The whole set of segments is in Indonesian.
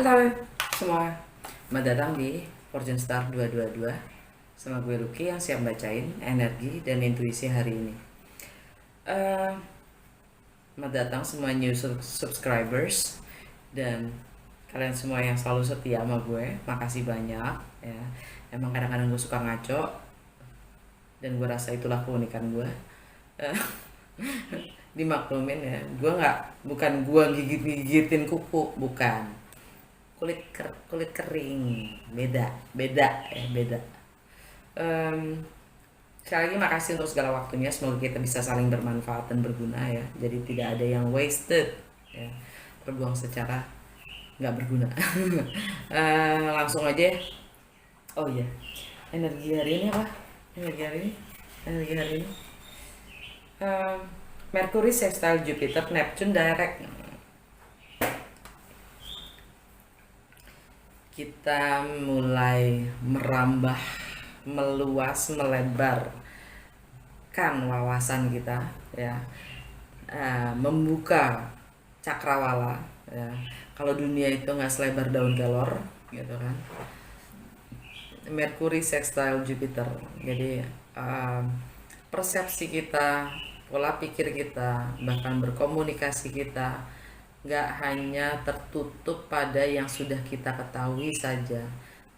Halo semua, selamat datang di Fortune Star 222 sama gue Lucky yang siap bacain energi dan intuisi hari ini. Eh, Selamat datang semua new subscribers dan kalian semua yang selalu setia sama gue, makasih banyak ya. Emang kadang-kadang gue suka ngaco dan gue rasa itulah keunikan gue. Eh, Dimaklumin ya, bukan gue gigit-gigitin kuku, bukan kulit kering, beda beda beda. Em, Sekali lagi makasih untuk segala waktunya, semoga kita bisa saling bermanfaat dan berguna ya, jadi tidak ada yang wasted ya, terbuang secara nggak berguna. Langsung aja. Oh iya, energi hari ini apa? Energi hari ini Em, Mercury sextile Jupiter, Neptune direct. Kita mulai merambah, meluas, melebarkan wawasan kita ya. Membuka cakrawala ya. Kalau dunia itu nggak selebar daun kelor gitu kan. Mercury sextile Jupiter, jadi persepsi kita, pola pikir kita, bahkan berkomunikasi kita nggak hanya tertutup pada yang sudah kita ketahui saja,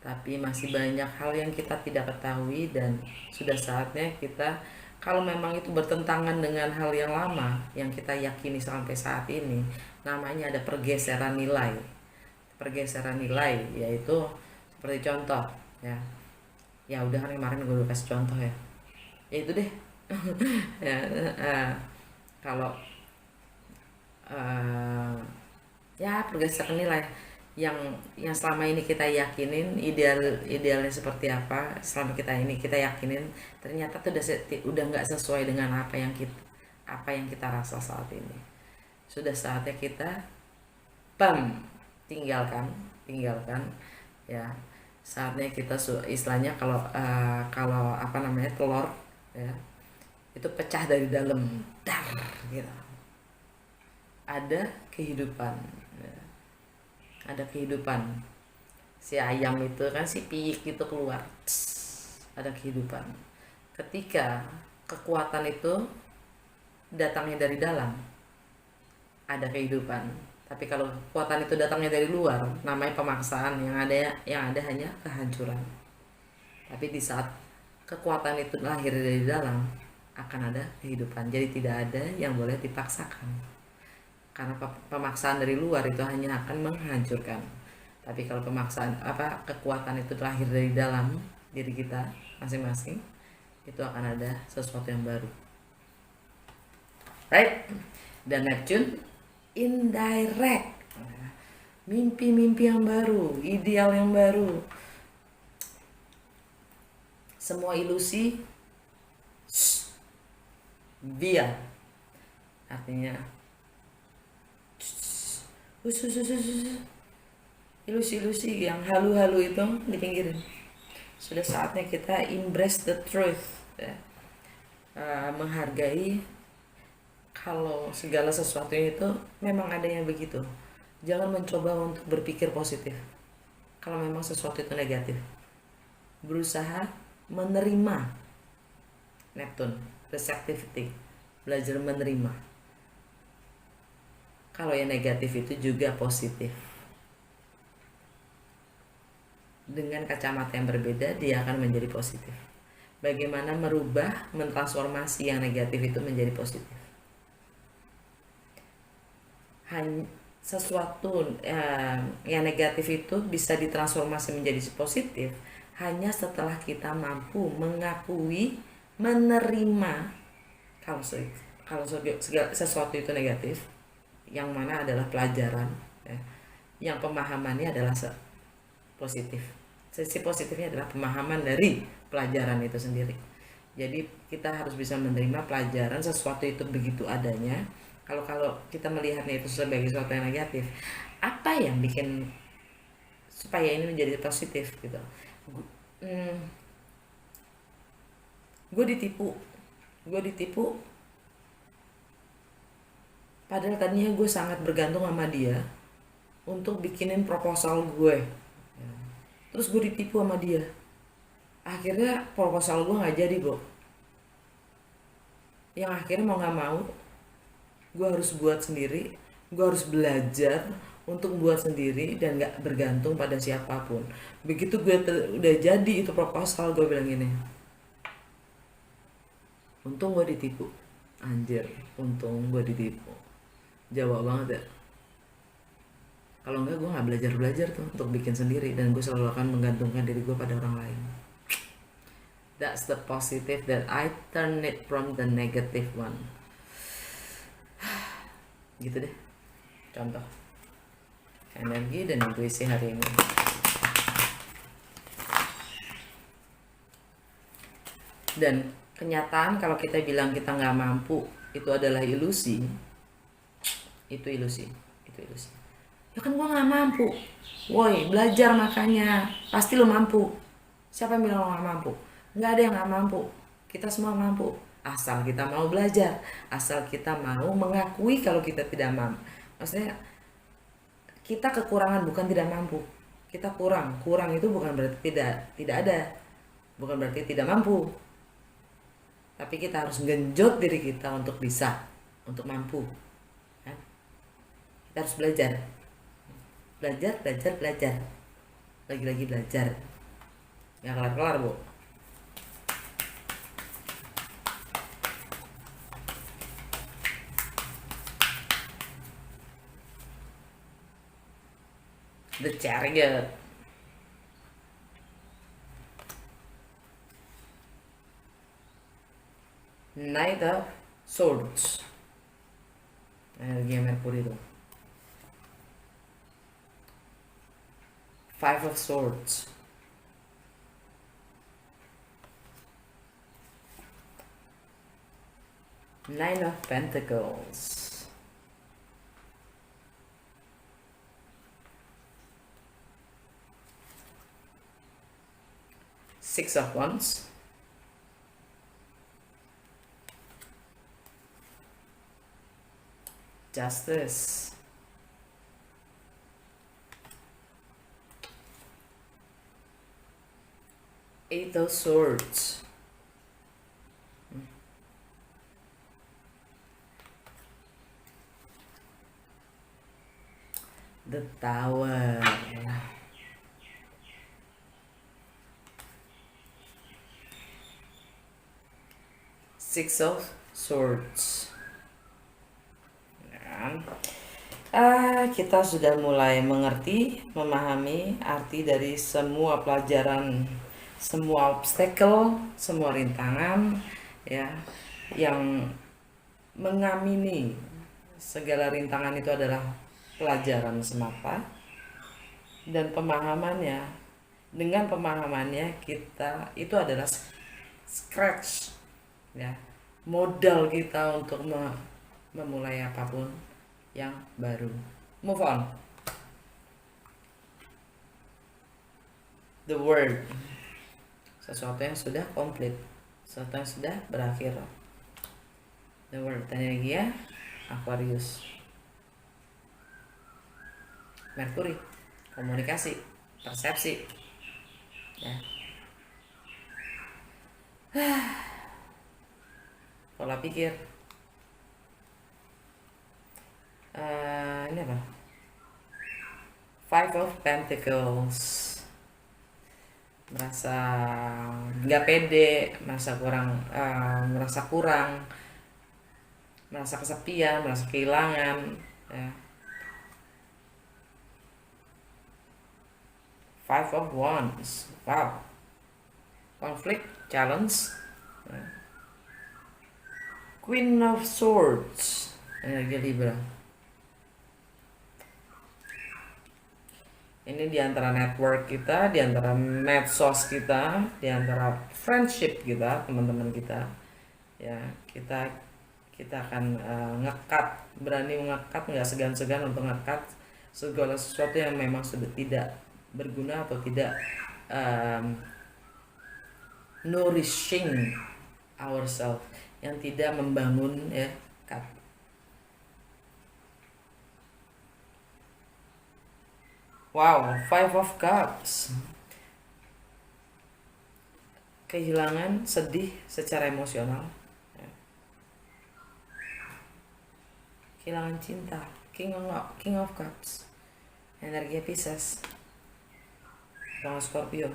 tapi masih banyak hal yang kita tidak ketahui, dan sudah saatnya kita, kalau memang itu bertentangan dengan hal yang lama yang kita yakini sampai saat ini, namanya ada pergeseran nilai. Pergeseran nilai yaitu seperti contoh ya. Ya udah kan kemarin gue udah kasih contoh ya. Ya itu deh. Ya, kalau eh, ya pergeseran nilai yang selama ini kita yakinin idealnya seperti apa, selama kita yakinin ternyata tuh udah nggak sesuai dengan apa yang kita rasa saat ini. Sudah saatnya kita pam tinggalkan ya. Saatnya kita istilahnya, kalau apa namanya, telur ya, itu pecah dari dalam, dar gitu. Ada kehidupan ya. Ada kehidupan. Si ayam itu kan, si piyik itu keluar, ada kehidupan. Ketika kekuatan itu datangnya dari dalam, ada kehidupan. Tapi kalau kekuatan itu datangnya dari luar, namanya pemaksaan, yang ada hanya kehancuran. Tapi di saat kekuatan itu lahir dari dalam, akan ada kehidupan. Jadi tidak ada yang boleh dipaksakan, karena pemaksaan dari luar itu hanya akan menghancurkan. Tapi kalau kekuatan itu lahir dari dalam diri kita masing-masing, itu akan ada sesuatu yang baru, right? Dan Neptune indirect, mimpi-mimpi yang baru, ideal yang baru, semua ilusi via, artinya ilusi-ilusi yang halu-halu itu dipinggirin. Sudah saatnya kita embrace the truth ya. Menghargai kalau segala sesuatunya itu memang adanya begitu. Jangan mencoba untuk berpikir positif kalau memang sesuatu itu negatif. Berusaha menerima. Neptune receptivity, belajar menerima kalau yang negatif itu juga positif. Dengan kacamata yang berbeda, dia akan menjadi positif. Bagaimana merubah, mentransformasi yang negatif itu menjadi positif. Sesuatu yang negatif itu bisa ditransformasi menjadi positif hanya setelah kita mampu mengakui, menerima kalau sesuatu itu negatif, yang mana adalah pelajaran ya, yang pemahamannya adalah positif. Sisi positifnya adalah pemahaman dari pelajaran itu sendiri. Jadi kita harus bisa menerima pelajaran sesuatu itu begitu adanya. Kalau kita melihatnya itu sebagai sesuatu yang negatif, apa yang bikin supaya ini menjadi positif gitu? Gue ditipu, padahal tadinya gue sangat bergantung sama dia. untuk bikinin proposal gue. Terus gue ditipu sama dia. Akhirnya proposal gue nggak jadi, bro. Yang akhirnya mau nggak mau, gue harus buat sendiri. Gue harus belajar untuk buat sendiri dan nggak bergantung pada siapapun. Begitu gue udah jadi itu proposal, gue bilang gini, untung gue ditipu. Anjir, untung gue ditipu. Jawa banget ya. Kalau enggak gue nggak belajar tuh untuk bikin sendiri, dan gue selalu akan menggantungkan diri gue pada orang lain. That's the positive that I turn it from the negative one. Gitu deh. Contoh energi dan intuisi hari ini. Dan kenyataan kalau kita bilang kita nggak mampu itu adalah ilusi. Itu ilusi. Ya kan gua nggak mampu. Woi, belajar makanya. Pasti lo mampu. Siapa yang bilang lo nggak mampu? Nggak ada yang nggak mampu. Kita semua mampu. Asal kita mau belajar. Asal kita mau mengakui kalau kita tidak mampu. Maksudnya kita kekurangan, bukan tidak mampu. Kita kurang. Kurang itu bukan berarti tidak ada. Bukan berarti tidak mampu. Tapi kita harus genjot diri kita untuk bisa, untuk mampu. Kita harus belajar. Belajar. Lagi-lagi belajar. Nggak kelar-kelar, Bu. The Chariot. Knight of Swords. Energi Merkuri itu. Five of Swords. Nine of Pentacles. Six of Wands. Justice. Eight of Swords. The Tower. Six of Swords. Kita sudah mulai mengerti, memahami arti dari semua pelajaran, semua obstacle, semua rintangan, ya, yang mengamini segala rintangan itu adalah pelajaran semata. Dan pemahamannya, dengan pemahamannya kita itu adalah scratch, ya, modal kita untuk memulai apapun yang baru. Move on. The word. Sesuatu yang sudah komplit, sesuatu yang sudah berakhir. The word. Energi ya, Aquarius. Merkuri. Komunikasi, persepsi. Ya. Pola pikir. Ini apa? Five of Pentacles. Merasa nggak pede, merasa kurang, merasa kesepian, merasa kehilangan, ya. Five of Wands. Wow. Conflict, challenge. Queen of Swords. Energi Libra. Ini diantara network kita, diantara medsos kita, diantara friendship kita, teman-teman kita, ya, kita akan ngekat, berani mengekat, nggak segan-segan untuk ngekat segala sesuatu yang memang sudah tidak berguna atau tidak nourishing ourselves, yang tidak membangun, ya, cut. Wow, Five of Cups. Kehilangan, sedih secara emosional. Kehilangan cinta. King of Cups. Energi Pisces. Tentang Scorpio.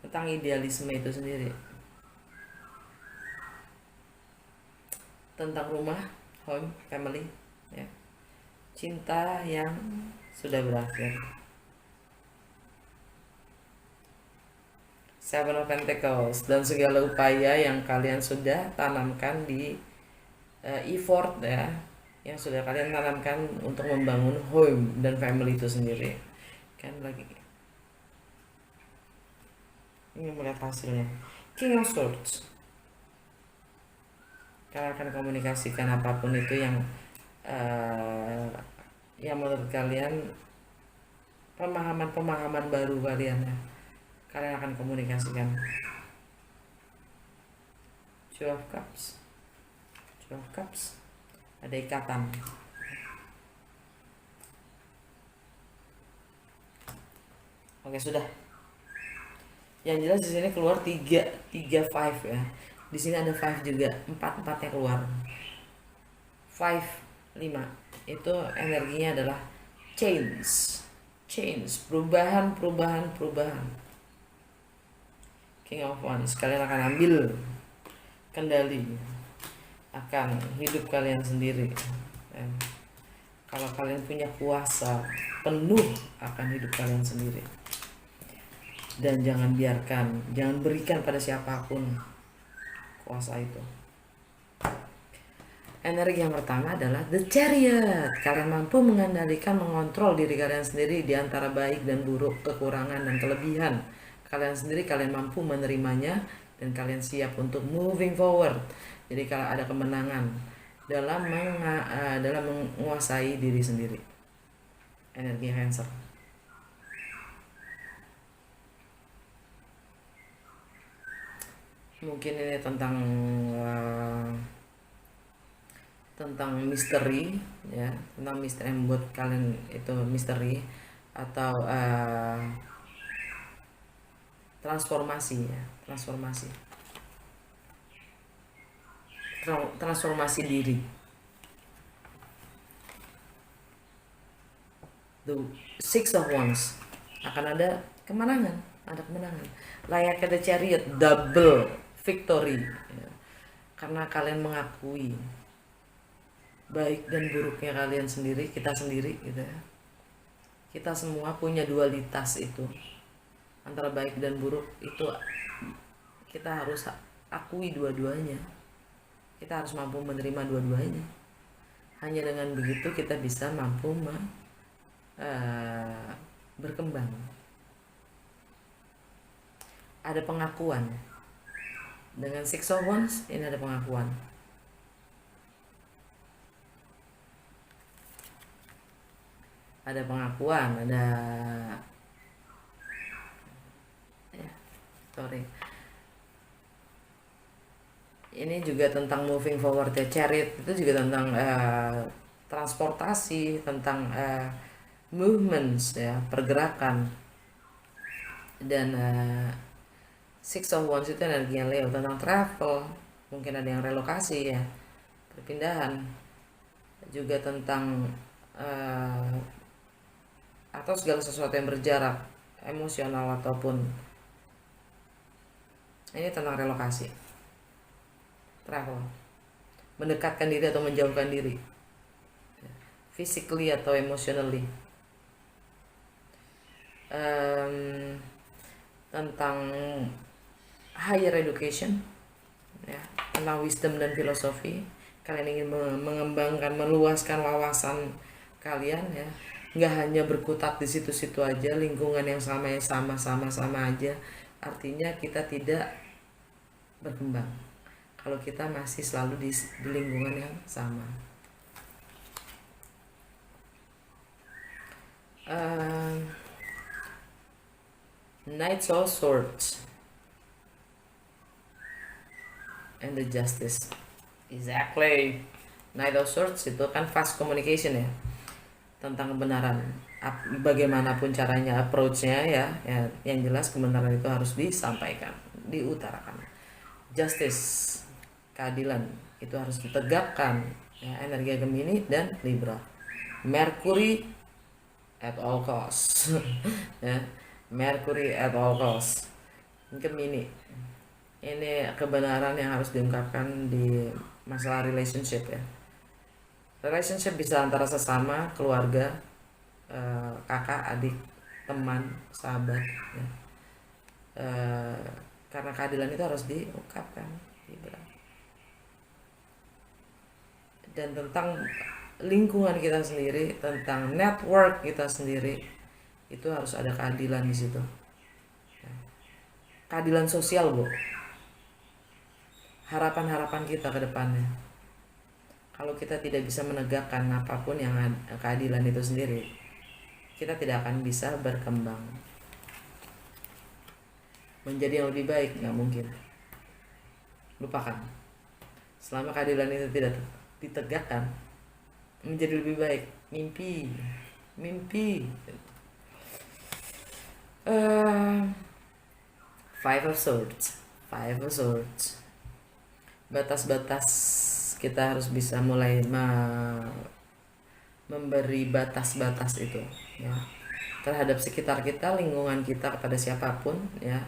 Tentang idealisme itu sendiri. Tentang rumah, home, family, ya. Cinta yang sudah berakhir. Seven of Pentacles dan segala upaya yang kalian sudah tanamkan di effort ya, yang sudah kalian tanamkan untuk membangun home dan family itu sendiri. Kan lagi ini melihat hasilnya. King of Swords. Kalian akan komunikasikan apapun itu yang menurut kalian pemahaman baru kalian ya. Kalian akan komunikasikan. Two of Cups. Two of Cups. Ada ikatan. Oke, sudah. Yang jelas di sini keluar 3 5 ya. Di sini ada 5 juga, 4-4-nya keluar. 5 5 itu energinya adalah change, perubahan. King of Wands, kalian akan ambil kendali akan hidup kalian sendiri. Kalau kalian punya kuasa penuh akan hidup kalian sendiri, dan jangan berikan pada siapapun kuasa itu. Energi yang pertama adalah The Chariot. Kalian mampu mengendalikan, mengontrol diri kalian sendiri di antara baik dan buruk, kekurangan dan kelebihan kalian sendiri. Kalian mampu menerimanya dan kalian siap untuk moving forward. Jadi kalau ada kemenangan dalam menguasai diri sendiri. Energi Cancer. Mungkin ini tentang misteri ya, tentang misteri yang membuat kalian itu misteri, atau transformasi ya, transformasi diri. The Six of Wands, akan ada kemenangan. Layaknya The Chariot, double victory ya. Karena kalian mengakui baik dan buruknya kalian sendiri, kita sendiri gitu ya. Kita semua punya dualitas itu, antara baik dan buruk itu kita harus akui dua-duanya. Kita harus mampu menerima dua-duanya. Hanya dengan begitu kita bisa mampu berkembang. Ada pengakuan. Dengan Six of Wands ini ada pengakuan. Ada pengakuan, ada ini juga tentang moving forward ya. Chariot itu juga tentang transportasi, tentang movements ya, pergerakan. Dan Six of Wands itu energinya Leo, tentang travel, mungkin ada yang relokasi ya, perpindahan, juga tentang atau segala sesuatu yang berjarak, emosional ataupun ini tentang relokasi, travel, mendekatkan diri atau menjauhkan diri, physically atau emotionally. Tentang higher education ya, tentang wisdom dan filosofi. Kalian ingin mengembangkan, meluaskan wawasan kalian ya, nggak hanya berkutat di situ-situ aja, lingkungan yang sama aja, artinya kita tidak berkembang kalau kita masih selalu di lingkungan yang sama. Knight of Swords and the Justice. Exactly. Knight of Swords itu kan fast communication ya. tentang kebenaran. Bagaimanapun caranya, approach-nya ya, yang jelas kebenaran itu harus disampaikan, diutarakan. Justice, keadilan itu harus ditegakkan, ya, energi Gemini dan Libra. Mercury at all cost. Ya, Mercury at all cost. Gemini, ini kebenaran yang harus diungkapkan di masalah relationship ya. Relationship bisa antara sesama, keluarga, kakak, adik, teman, sahabat ya. Karena keadilan itu harus diungkapkan, dan tentang lingkungan kita sendiri, tentang network kita sendiri, itu harus ada keadilan di situ. Keadilan sosial, Bu. Harapan-harapan kita ke depannya. Kalau kita tidak bisa menegakkan apapun yang keadilan itu sendiri, kita tidak akan bisa berkembang menjadi yang lebih baik. Nggak mungkin. Lupakan. Selama keadilan itu tidak ditegakkan, menjadi lebih baik. Mimpi. Five of Swords. Batas-batas, kita harus bisa mulai memberi batas-batas itu ya, terhadap sekitar kita, lingkungan kita, kepada siapapun ya.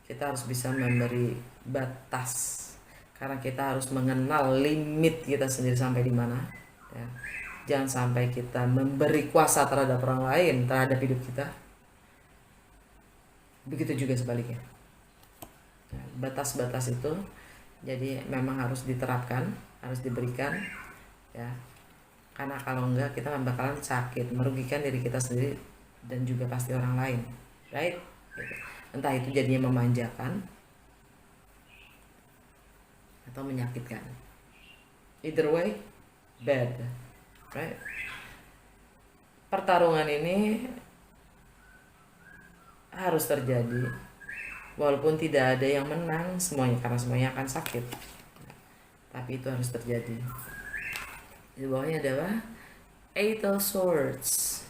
Kita harus bisa memberi batas, karena kita harus mengenal limit kita sendiri sampai di mana ya. Jangan sampai kita memberi kuasa terhadap orang lain, terhadap hidup kita. Begitu juga sebaliknya. Batas-batas itu jadi memang harus diterapkan, harus diberikan ya. Karena kalau enggak, kita bakalan sakit, merugikan diri kita sendiri dan juga pasti orang lain, right? Entah itu jadinya memanjakan atau menyakitkan. Either way, bad, right? Pertarungan ini harus terjadi, walaupun tidak ada yang menang semuanya, karena semuanya akan sakit. Tapi itu harus terjadi. Di bawahnya adalah Eight of Swords.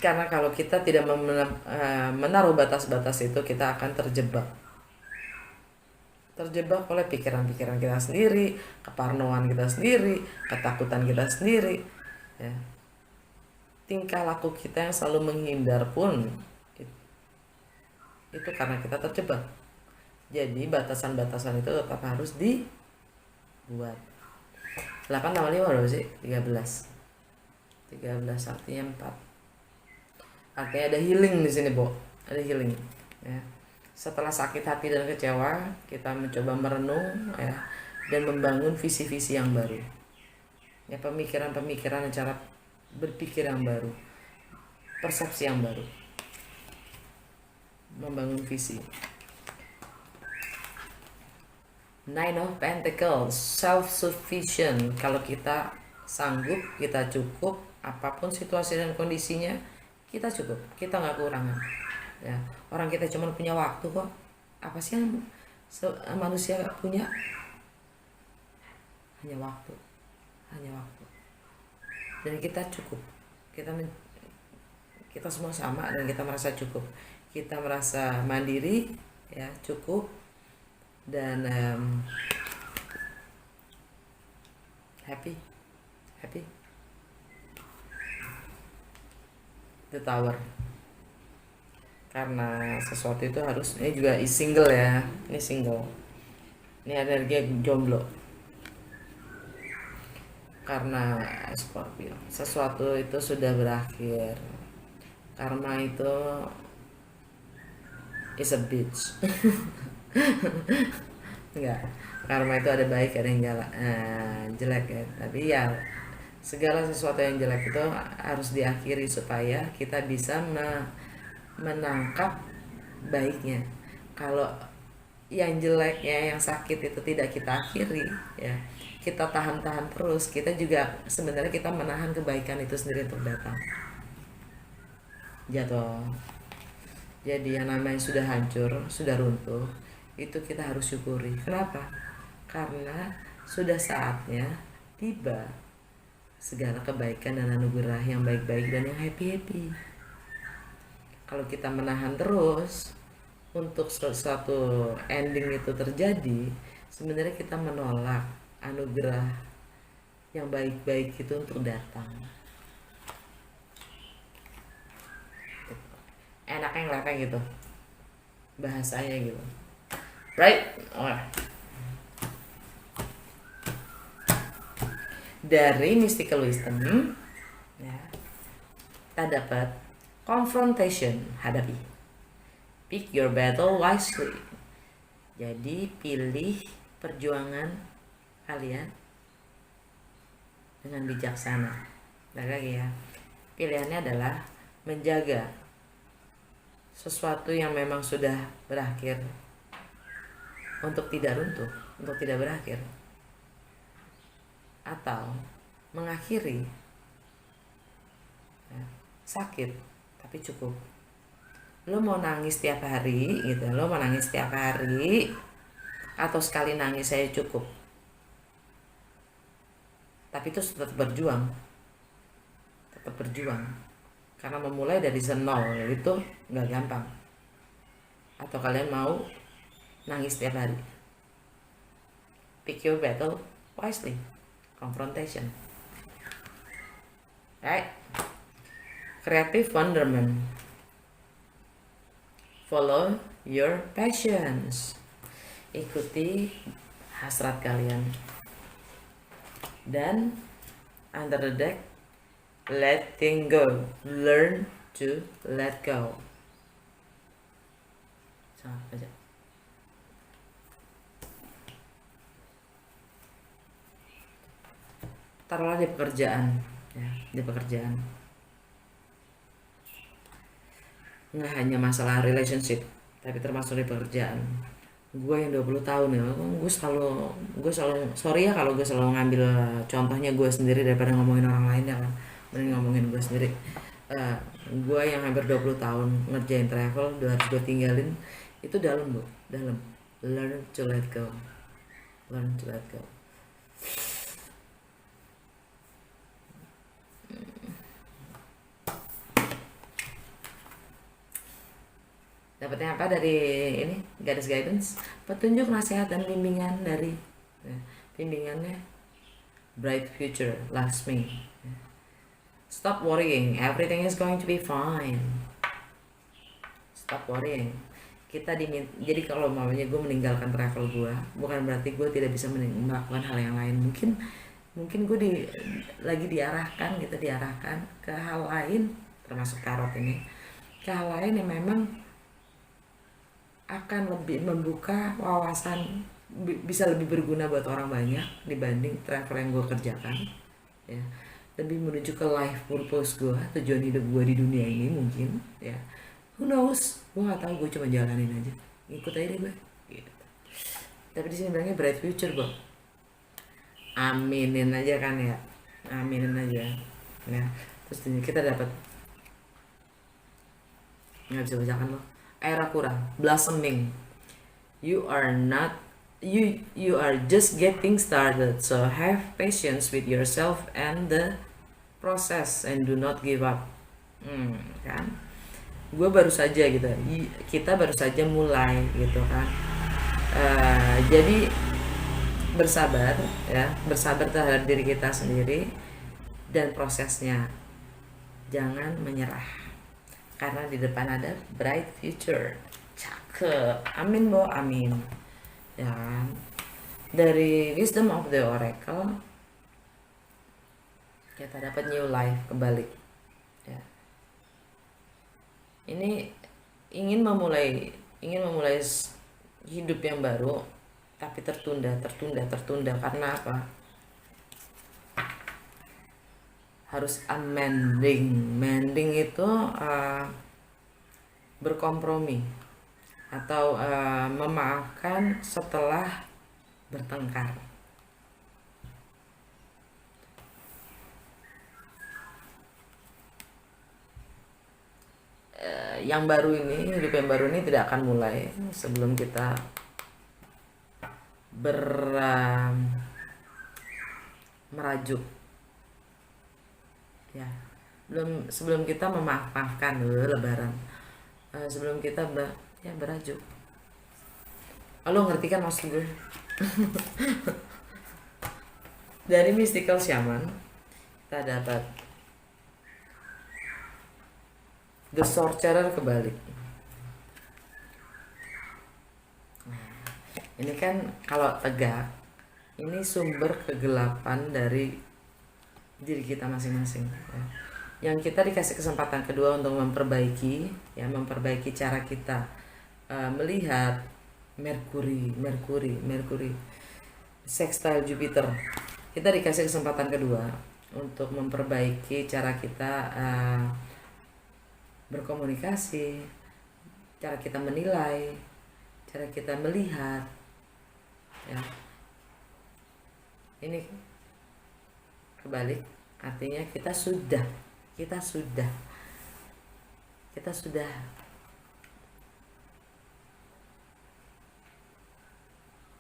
Karena kalau kita tidak menaruh batas-batas itu, kita akan terjebak oleh pikiran-pikiran kita sendiri, keparnoan kita sendiri, ketakutan kita sendiri ya. Tingkah laku kita yang selalu menghindar pun itu karena kita terjebak. Jadi batasan-batasan itu tetap harus dibuat. 8 tambah 5 berapa sih? 13 artinya 4. Artinya ada healing di sini, Bu. Ada healing ya. Setelah sakit hati dan kecewa, kita mencoba merenung ya, dan membangun visi-visi yang baru. Ya, pemikiran-pemikiran, cara berpikir yang baru, persepsi yang baru. Membangun visi. Nine of Pentacles, self-sufficient. Kalau kita sanggup, kita cukup, apapun situasi dan kondisinya, kita cukup, kita nggak kekurangan ya. Orang kita cuma punya waktu kok. Apa sih yang manusia punya? Hanya waktu. Dan kita cukup. Kita semua sama dan kita merasa cukup. Kita merasa mandiri ya, cukup, dan happy. The Tower. Karena sesuatu itu harus, ini juga single ya, ini single, ini energi jomblo. Karena Scorpio, sesuatu itu sudah berakhir. Karma itu is a bitch. Enggak, karma itu ada baik, ada yang jelek ya. Tapi ya, segala sesuatu yang jelek itu harus diakhiri supaya kita bisa menangkap baiknya. Kalau yang jeleknya, yang sakit itu tidak kita akhiri ya, kita tahan terus, kita juga sebenarnya kita menahan kebaikan itu sendiri untuk datang. Jatuh. Jadi yang namanya sudah hancur, sudah runtuh, itu kita harus syukuri. Kenapa? Karena sudah saatnya tiba segala kebaikan dan anugerah yang baik-baik dan yang happy-happy. Kalau kita menahan terus untuk sesuatu ending itu terjadi, sebenarnya kita menolak anugerah yang baik-baik itu untuk datang. Enaknya ngelepeng gitu bahasanya gitu, right? Dari mystical wisdom ya, kita dapat confrontation, hadapi. Pick your battle wisely. Jadi pilih perjuangan kalian dengan bijaksana. Lagi ya, pilihannya adalah menjaga sesuatu yang memang sudah berakhir untuk tidak runtuh, untuk tidak berakhir, atau mengakhiri ya, sakit tapi cukup. Lo mau nangis tiap hari gitu, lo mau nangis tiap hari atau sekali nangis saya cukup, tapi itu tetap berjuang, karena memulai dari nol itu nggak gampang. Atau kalian mau nangis tiap hari? Pick your battle wisely. Confrontation, right? Creative wonderment. Follow your passions. Ikuti hasrat kalian. Dan under the deck, letting go. Learn to let go. Sama aja. Taruhlah di pekerjaan ya, di pekerjaan nggak hanya masalah relationship, tapi termasuk di pekerjaan. Gue yang 20 tahun ya, gue selalu sorry ya kalau gue selalu ngambil contohnya gue sendiri daripada ngomongin orang lain ya kan, mending ngomongin gue sendiri. Gue yang hampir 20 tahun ngerjain travel, udah harus gue tinggalin. Itu dalam bu, dalam. Learn to let go. Learn to let go. Dapatnya apa dari ini garis guidance? Petunjuk, nasihat, dan bimbingan dari bimbingannya Bright Future Laksmi. Stop worrying, everything is going to be fine. Stop worrying. Jadi kalau mamanya gue meninggalkan travel gue, bukan berarti gue tidak bisa melakukan hal yang lain. Mungkin gue lagi diarahkan ke hal lain, termasuk tarot ini, ke hal lain yang memang akan lebih membuka wawasan, bisa lebih berguna buat orang banyak dibanding travel yang gue kerjakan ya. Lebih menuju ke life purpose gue, tujuan hidup gue di dunia ini mungkin ya. Who knows, gue nggak tahu, gue cuma jalanin aja, ikut aja deh gue gitu. Tapi di sini bilangnya bright future, bro. Aminin aja kan ya, aminin aja ya. Terus kita dapat, nggak bisa bacakan loh, era kurang blossoming. You are just getting started, so have patience with yourself and the process and do not give up. Kan gue baru saja gitu, kita baru saja mulai gitu kan. Jadi bersabar ya, bersabar terhadap diri kita sendiri dan prosesnya, jangan menyerah karena di depan ada bright future. Cakep, amin bo, amin ya. Dari wisdom of the oracle kita dapat new life, kembali ya. Ini ingin memulai hidup yang baru, tapi tertunda karena apa? Harus mending itu berkompromi atau memaafkan setelah bertengkar. Yang baru ini, hidup yang baru ini tidak akan mulai sebelum kita merajuk ya. Sebelum kita memaafkan Lebaran, sebelum kita berajuk. Lo ngerti kan maksud gue? Dari mystical shaman kita dapat the sorcerer kebalik. Ini kan kalau tegak, ini sumber kegelapan dari diri kita masing-masing, ya. Yang kita dikasih kesempatan kedua untuk memperbaiki cara kita melihat Merkuri sextile Jupiter. Kita dikasih kesempatan kedua untuk memperbaiki cara kita berkomunikasi, cara kita menilai, cara kita melihat, ya. Ini kebalik, artinya kita sudah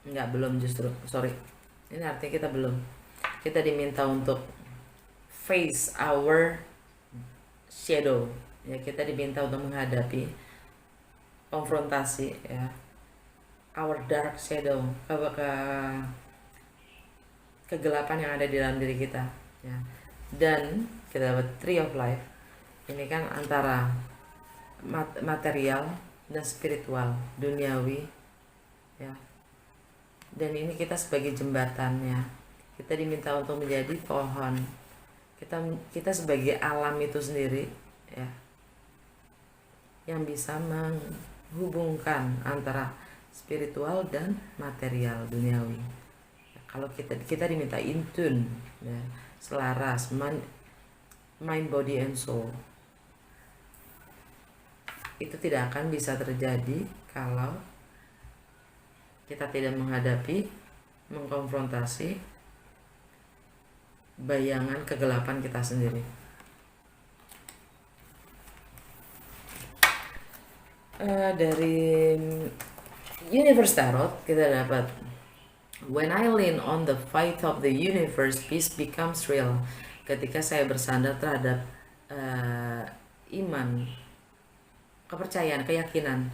enggak, belum, justru sorry, ini artinya kita diminta untuk face our shadow, ya. Kita diminta untuk menghadapi, konfrontasi, ya, our dark shadow, kegelapan yang ada di dalam diri kita, ya. Dan kita dapat Tree of Life. Ini kan antara material dan spiritual, duniawi, ya. Dan ini kita sebagai jembatannya. Kita diminta untuk menjadi pohon. Kita sebagai alam itu sendiri, ya, yang bisa menghubungkan antara spiritual dan material duniawi. Kalau kita diminta in tune, ya, selaras, mind, body, and soul. Itu tidak akan bisa terjadi kalau kita tidak menghadapi, mengkonfrontasi bayangan kegelapan kita sendiri. Dari Universe Tarot kita dapat, when I lean on the fight of the universe, peace becomes real. Ketika saya bersandar terhadap iman, kepercayaan, keyakinan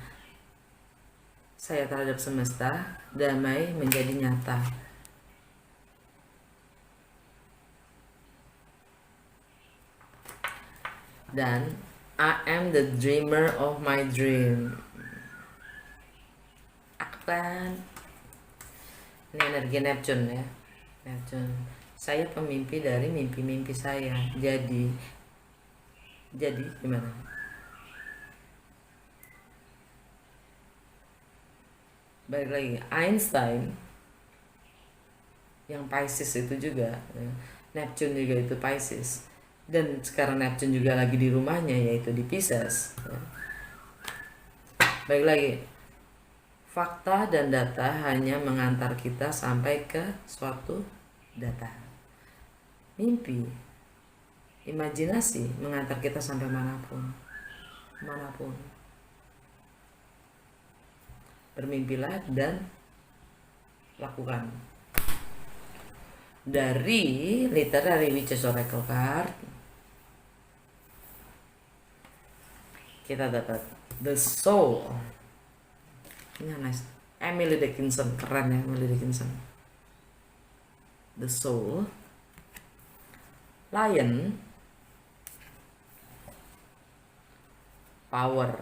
saya terhadap semesta, damai menjadi nyata. Dan I am the dreamer of my dream. Akban. Ini energi Neptune, ya. Neptune. Saya pemimpi dari mimpi-mimpi saya. Jadi gimana? Balik lagi, Einstein yang Pisces itu juga, ya. Neptune juga itu Pisces, dan sekarang Neptune juga lagi di rumahnya, yaitu di Pisces, ya. Balik lagi, fakta dan data hanya mengantar kita sampai ke suatu data. Mimpi, imajinasi mengantar kita sampai manapun. Bermimpilah dan lakukan. Dari Literary Witches Oracle card kita dapat The Soul. Ini nice. Emily Dickinson, keren ya, Emily Dickinson. The Soul, Lion, Power.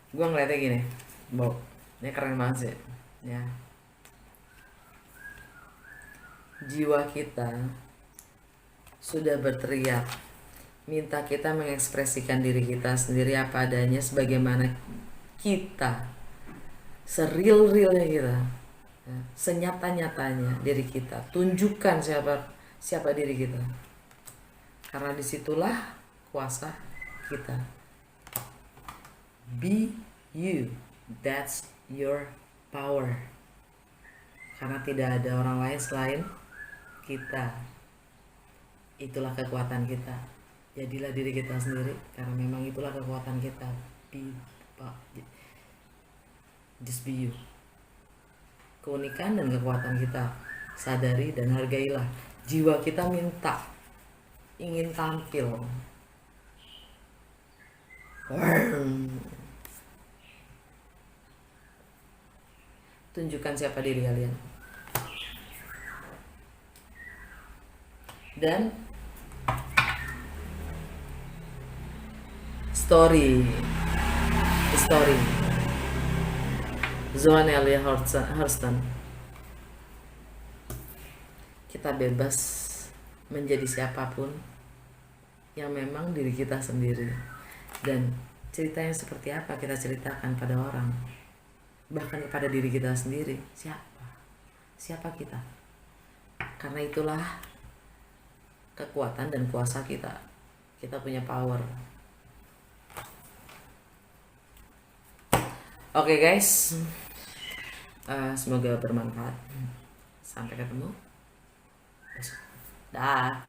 Gue ngeliatnya gini, Bob, ini keren banget sih, ya. Jiwa kita sudah berteriak, minta kita mengekspresikan diri kita sendiri apa adanya, sebagaimana kita, seril-rilnya kita, ya, senyata-nyatanya diri kita. Tunjukkan siapa diri kita, karena disitulah kuasa kita. Be you, that's your power. Karena tidak ada orang lain selain kita. Itulah kekuatan kita. Jadilah diri kita sendiri, karena memang itulah kekuatan kita. Just be you. Keunikan dan kekuatan kita Sadari dan hargailah. Jiwa kita minta, ingin tampil. Tunjukkan siapa diri kalian. Dan story Zoan Elia Hurston, kita bebas menjadi siapapun yang memang diri kita sendiri, dan cerita yang seperti apa kita ceritakan pada orang, bahkan kepada diri kita sendiri. Siapa kita? Karena itulah kekuatan dan kuasa kita. Kita punya power. Oke guys, semoga bermanfaat. Sampai ketemu besok. Dah.